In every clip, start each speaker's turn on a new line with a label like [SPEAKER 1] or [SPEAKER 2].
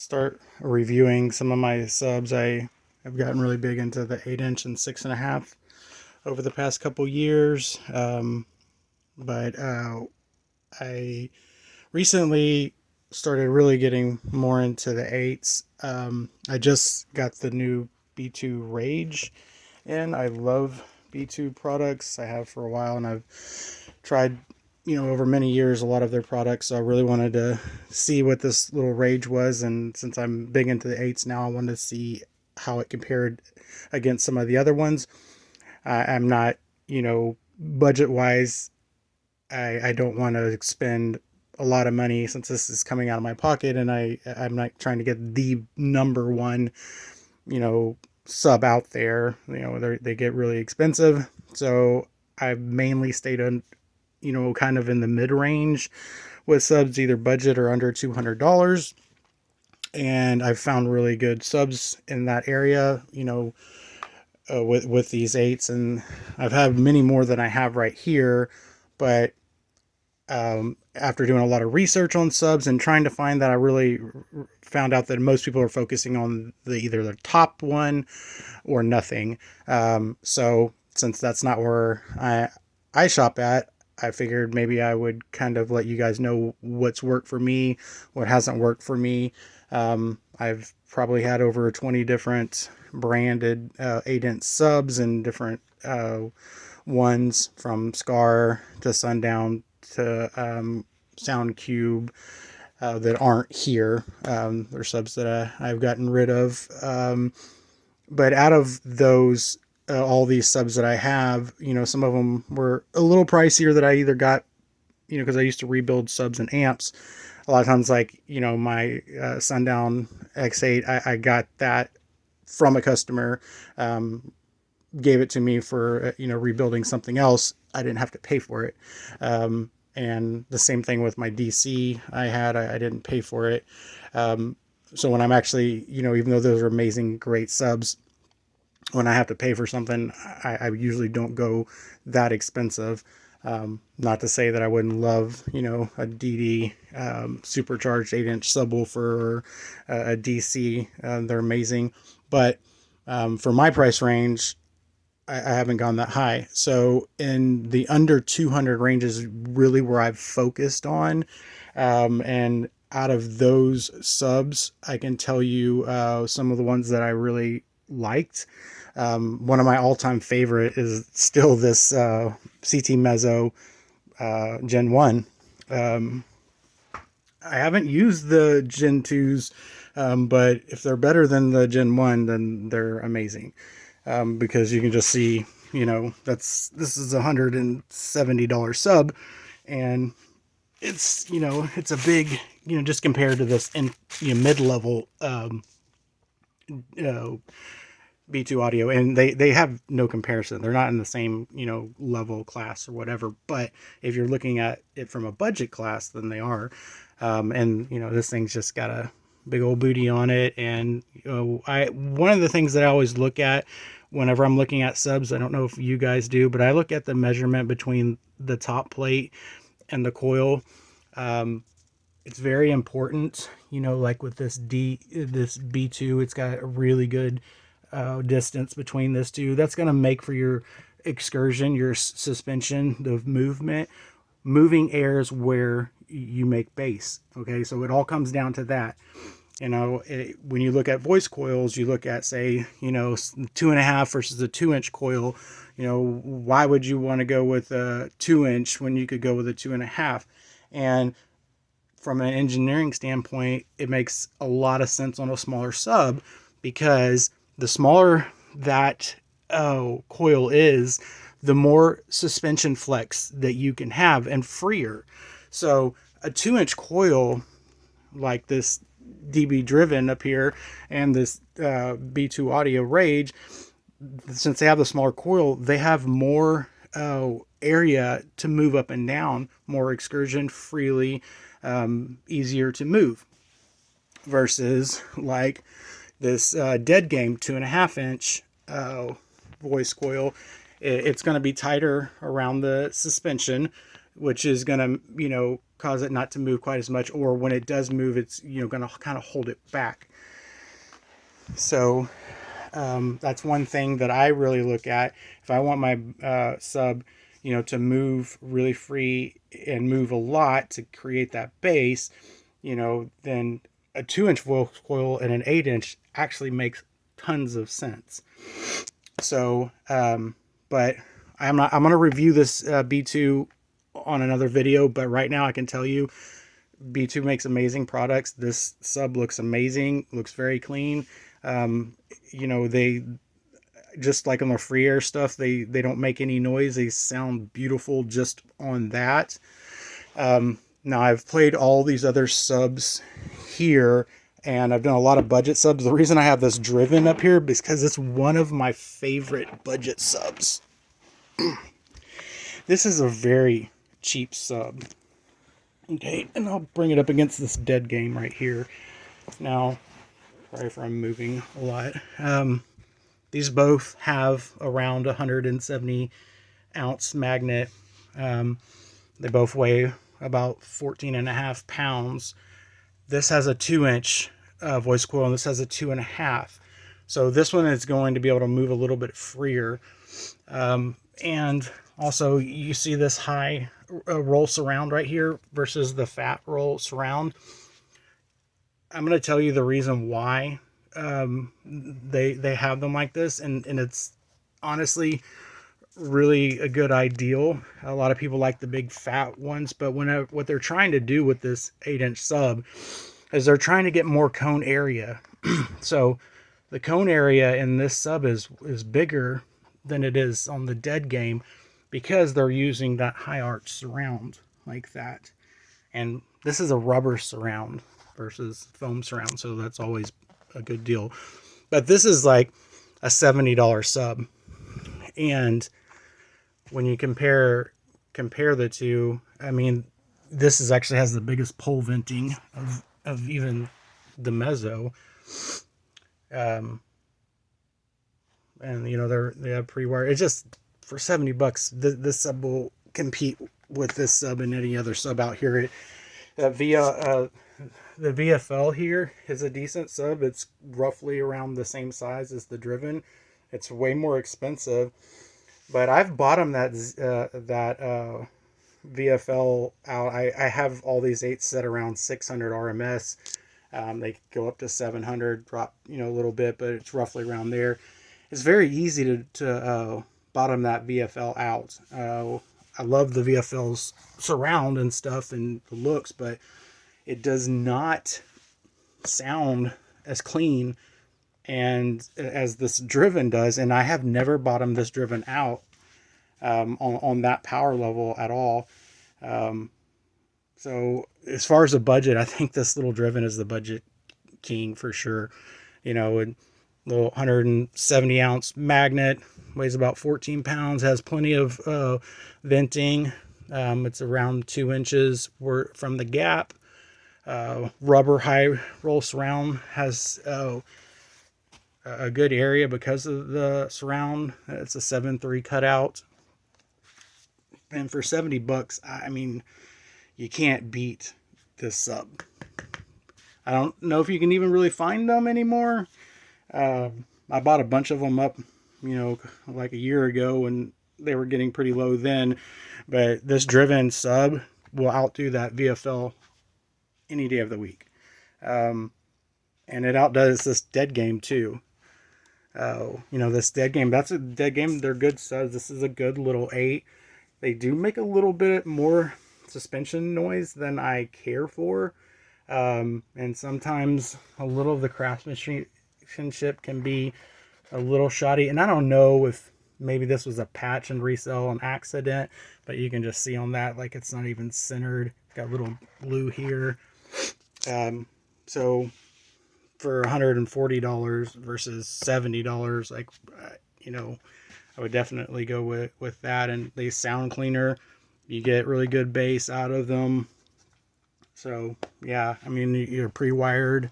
[SPEAKER 1] start reviewing some of my subs. I've gotten really big into the 8-inch and 6.5 over the past couple years. But I recently started really getting more into the 8s. I just got the new B2 Rage, and I love B2 products. I have for a while, and I've tried, over many years, a lot of their products. So I really wanted to see what this little Rage was. And since I'm big into the 8s now, I wanted to see how it compared against some of the other ones. I'm not, budget wise, I don't want to spend a lot of money since this is coming out of my pocket, and I'm not trying to get the number one, you know, sub out there. They get really expensive. So I've mainly stayed on, kind of in the mid range with subs, either budget or under $200. And I've found really good subs in that area, with these 8s, and I've had many more than I have right here. But after doing a lot of research on subs and trying to find that, I really found out that most people are focusing on either the top one or nothing. So since that's not where I shop at, I figured maybe I would kind of let you guys know what's worked for me, what hasn't worked for me. I've probably had over 20 different branded 8-inch subs and different ones, from Scar to Sundown to Sound Cube, that aren't here. They're subs that I've gotten rid of. But out of those, all these subs that I have, some of them were a little pricier that I either got, because I used to rebuild subs and amps. A lot of times, like, my Sundown X8, I got that from a customer, gave it to me for, rebuilding something else. I didn't have to pay for it. And the same thing with my DC I didn't pay for it. So when I'm actually, even though those are amazing, great subs, when I have to pay for something, I usually don't go that expensive. Not to say that I wouldn't love, a DD supercharged 8-inch subwoofer, or a DC. They're amazing. But for my price range, I haven't gone that high. So in the under 200 range is really where I've focused on. And out of those subs, I can tell you some of the ones that I really liked. One of my all-time favorite is still this CT Mezzo Gen 1. I haven't used the Gen 2s, but if they're better than the Gen 1, then they're amazing. Because you can just see, this is $170 sub, and it's a big, just compared to this mid-level B2 audio, and they have no comparison. They're not in the same, level class or whatever. But if you're looking at it from a budget class, then they are. And this thing's just got a big old booty on it. And one of the things that I always look at whenever I'm looking at subs, I don't know if you guys do, but I look at the measurement between the top plate and the coil. It's very important, like with this B2, it's got a really good distance between this two. That's going to make for your excursion, your suspension, the moving airs where you make bass. Okay, so it all comes down to that. When you look at voice coils, you look at, say, 2.5 versus a 2-inch coil. Why would you want to go with a 2-inch when you could go with a 2.5? And from an engineering standpoint, it makes a lot of sense on a smaller sub, because the smaller that coil is, the more suspension flex that you can have, and freer. So a 2-inch coil like this DB Driven up here and this B2 Audio Rage, since they have the smaller coil, they have more area to move up and down, more excursion freely, easier to move, versus like this Dead Game 2.5-inch voice coil. It's going to be tighter around the suspension, which is going to, cause it not to move quite as much, or when it does move, it's, going to kind of hold it back. So that's one thing that I really look at. If I want my sub, to move really free and move a lot to create that bass, then a 2-inch voice coil and an 8-inch actually makes tons of sense. So, but I'm going to review this B2 on another video, but right now I can tell you B2 makes amazing products. This sub looks amazing, looks very clean. They, just like on the free air stuff, they don't make any noise. They sound beautiful just on that. Now I've played all these other subs here, and I've done a lot of budget subs. The reason I have this driven up here is because it's one of my favorite budget subs. This is a very cheap sub. Okay, and I'll bring it up against this dead game right here. Now, sorry if I'm moving a lot. These both have around 170 ounce magnet. They both weigh about 14.5 pounds. This has a 2-inch voice coil, and this has a 2.5. So this one is going to be able to move a little bit freer. And also, you see this high roll surround right here versus the fat roll surround. I'm going to tell you the reason why they have them like this, and it's honestly really a good ideal. A lot of people like the big fat ones, but what they're trying to do with this 8-inch sub is they're trying to get more cone area. So the cone area in this sub is bigger than it is on the dead game, because they're using that high arch surround like that. And this is a rubber surround versus foam surround, so that's always a good deal. But this is like a $70 sub, and when you compare the two, I mean, this is actually has the biggest pole venting of even the mezzo. And they have pre-wire. It's just for $70, this sub will compete with this sub and any other sub out here. The VFL here is a decent sub. It's roughly around the same size as the Driven. It's way more expensive, but I've bottomed that VFL out. I have all these 8s set around 600 RMS. They go up to 700, drop a little bit, but it's roughly around there. It's very easy to bottom that VFL out. I love the VFL's surround and stuff and the looks, but it does not sound as clean and as this Driven does. And I have never bottomed this Driven out on that power level at all. So as far as a budget, I think this little Driven is the budget king for sure. A little 170 ounce magnet, weighs about 14 pounds, has plenty of venting. It's around 2 inches from the gap. Rubber high roll surround, has a good area because of the surround. It's a 7.3 cutout. And for $70, I mean, you can't beat this sub. I don't know if you can even really find them anymore. I bought a bunch of them up, like a year ago, and they were getting pretty low then. But this Driven sub will outdo that VFL any day of the week. And it outdoes this dead game too. This dead game, that's a dead game. They're good subs. This is a good little 8. They do make a little bit more suspension noise than I care for. And sometimes a little of the craftsmanship can be a little shoddy. And I don't know if maybe this was a patch and resell on accident, but you can just see on that, like, it's not even centered. It's got a little blue here. So for $140 versus $70, like, I would definitely go with that. And they sound cleaner. You get really good bass out of them. So yeah, I mean, you're pre-wired.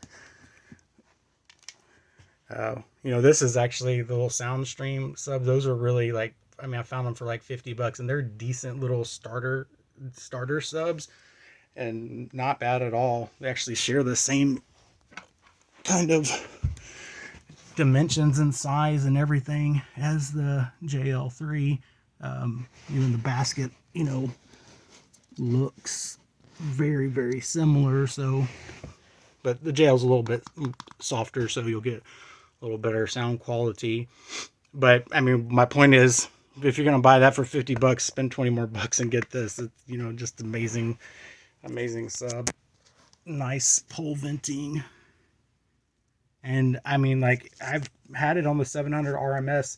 [SPEAKER 1] This is actually the little Soundstream sub. Those are really, like, I mean, I found them for like $50, and they're decent little starter starter subs, and not bad at all. They actually share the same kind of dimensions and size and everything as the JL3. Even the basket, looks very, very similar. So, but the JL's a little bit softer, so you'll get a little better sound quality. But I mean, my point is, if you're gonna buy that for $50, spend 20 more bucks and get this. It's, just amazing, amazing sub. Nice pole venting. And I mean, like, I've had it on the 700 RMS,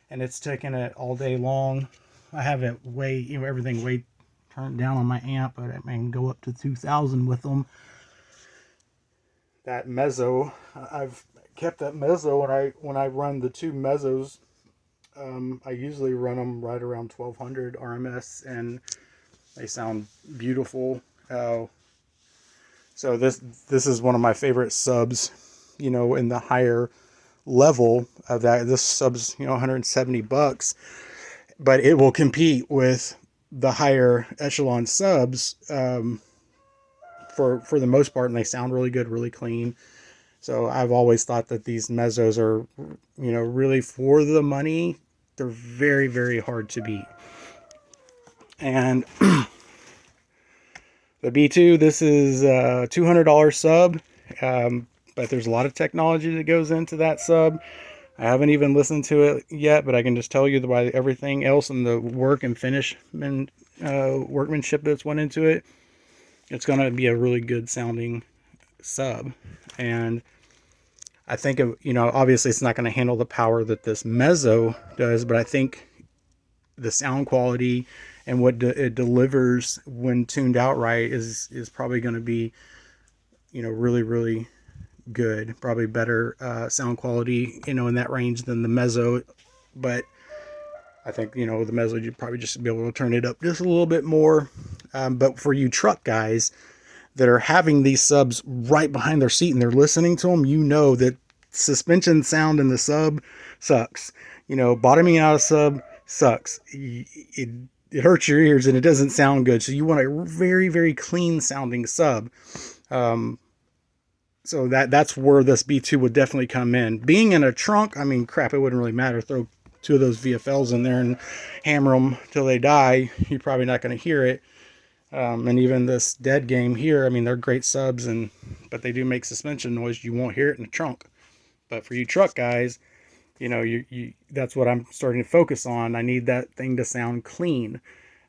[SPEAKER 1] and it's taken it all day long. I have it way, everything way turned down on my amp, but I can go up to 2,000 with them. That mezzo, I've kept that mezzo when I run the two mezzos. I usually run them right around 1,200 RMS, and they sound beautiful. So this is one of my favorite subs, in the higher level of that. This sub's, $170, but it will compete with the higher echelon subs for the most part, and they sound really good, really clean. So I've always thought that these mezzos are, really for the money. They're very, very hard to beat. And the B2, this is a $200 sub, but there's a lot of technology that goes into that sub. I haven't even listened to it yet, but I can just tell you by everything else and the work and workmanship that's went into it, it's going to be a really good sounding sub. And I think, obviously it's not going to handle the power that this mezzo does, but I think the sound quality and what it delivers when tuned out right is probably going to be, really, really good. Probably better sound quality, in that range than the mezzo. But I think, the mezzo, you'd probably just be able to turn it up just a little bit more. But for you truck guys that are having these subs right behind their seat and they're listening to them, that suspension sound in the sub sucks. Bottoming out a sub sucks. It hurts your ears and it doesn't sound good. So you want a very, very clean sounding sub. So that's where this B2 would definitely come in. Being in a trunk, I mean, crap, it wouldn't really matter. Throw two of those VFLs in there and hammer them till they die. You're probably not going to hear it. And even this dead game here, I mean, they're great subs, but they do make suspension noise. You won't hear it in the trunk. But for you truck guys, that's what I'm starting to focus on. I need that thing to sound clean.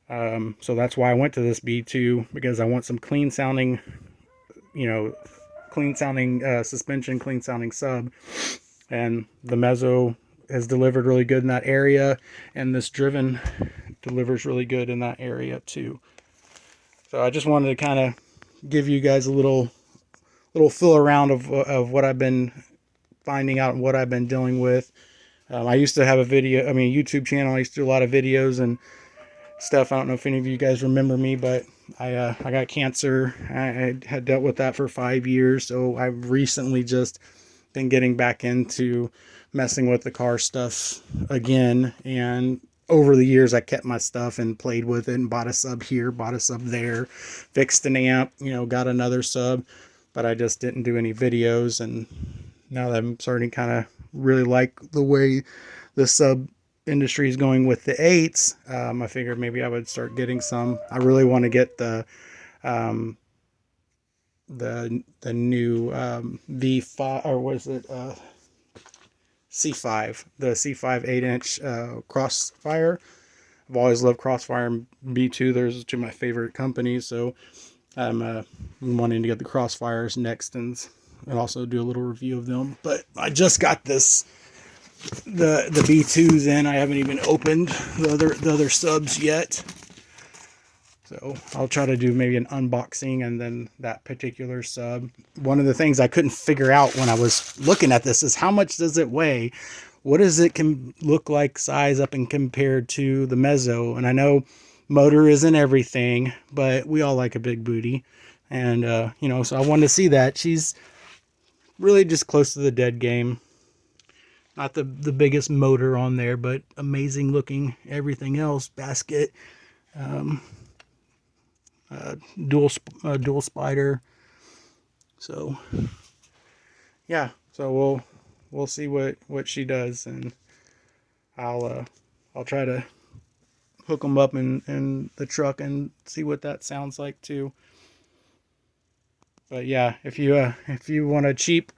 [SPEAKER 1] So that's why I went to this B2, because I want some clean sounding, suspension, clean sounding sub. And the mezzo has delivered really good in that area, and this driven delivers really good in that area too. So I just wanted to kind of give you guys a little fill around of what I've been finding out and what I've been dealing with. I used to have a YouTube channel. I used to do a lot of videos and stuff. I don't know if any of you guys remember me, but I got cancer. I had dealt with that for 5 years. So I've recently just been getting back into messing with the car stuff again. And over the years, I kept my stuff and played with it and bought a sub here, bought a sub there, fixed an amp, got another sub, but I just didn't do any videos. And now that I'm starting to kind of really like the way the sub industry is going with the 8s, I figured maybe I would start getting some. I really want to get the new V5, or what is it? C5, the C5 8-inch Crossfire. I've always loved Crossfire and B2. Those are two of my favorite companies, so I'm wanting to get the Crossfires next and also do a little review of them. But I just got the B2s in. I haven't even opened the other subs yet. So I'll try to do maybe an unboxing and then that particular sub. One of the things I couldn't figure out when I was looking at this is how much does it weigh? What does it look like size up and compared to the mezzo? And I know motor isn't everything, but we all like a big booty. And, so I wanted to see that. She's really just close to the dead game. Not the biggest motor on there, but amazing looking everything else. Basket. dual spider. So yeah, so we'll see what she does, and I'll try to hook them up in the truck and see what that sounds like too. But yeah, if you want a cheap,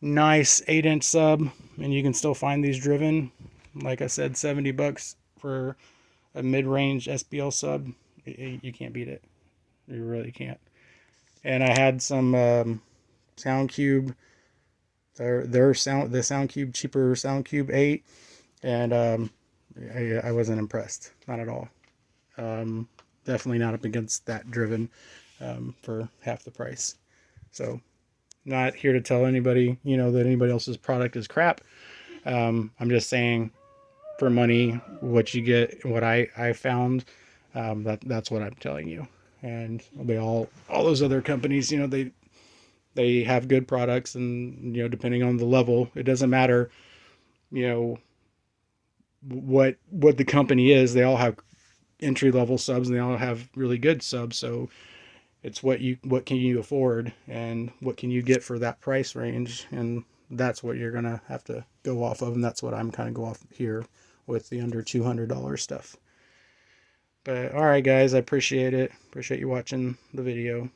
[SPEAKER 1] nice 8-inch sub, and you can still find these driven, like I said, $70 for a mid-range SPL sub, you can't beat it. You really can't. And I had some SoundCube, the SoundCube, cheaper SoundCube 8, and I wasn't impressed, not at all. Definitely not up against that driven for half the price. So, not here to tell anybody, that anybody else's product is crap. I'm just saying, for money, what you get, what I found, that's what I'm telling you. And all those other companies, they have good products, and depending on the level, it doesn't matter, you know, what the company is. They all have entry level subs, and they all have really good subs. So it's what can you afford, and what can you get for that price range, and that's what you're gonna have to go off of, and that's what I'm kind of go off here with the under $200 stuff. But all right, guys, I appreciate it. Appreciate you watching the video.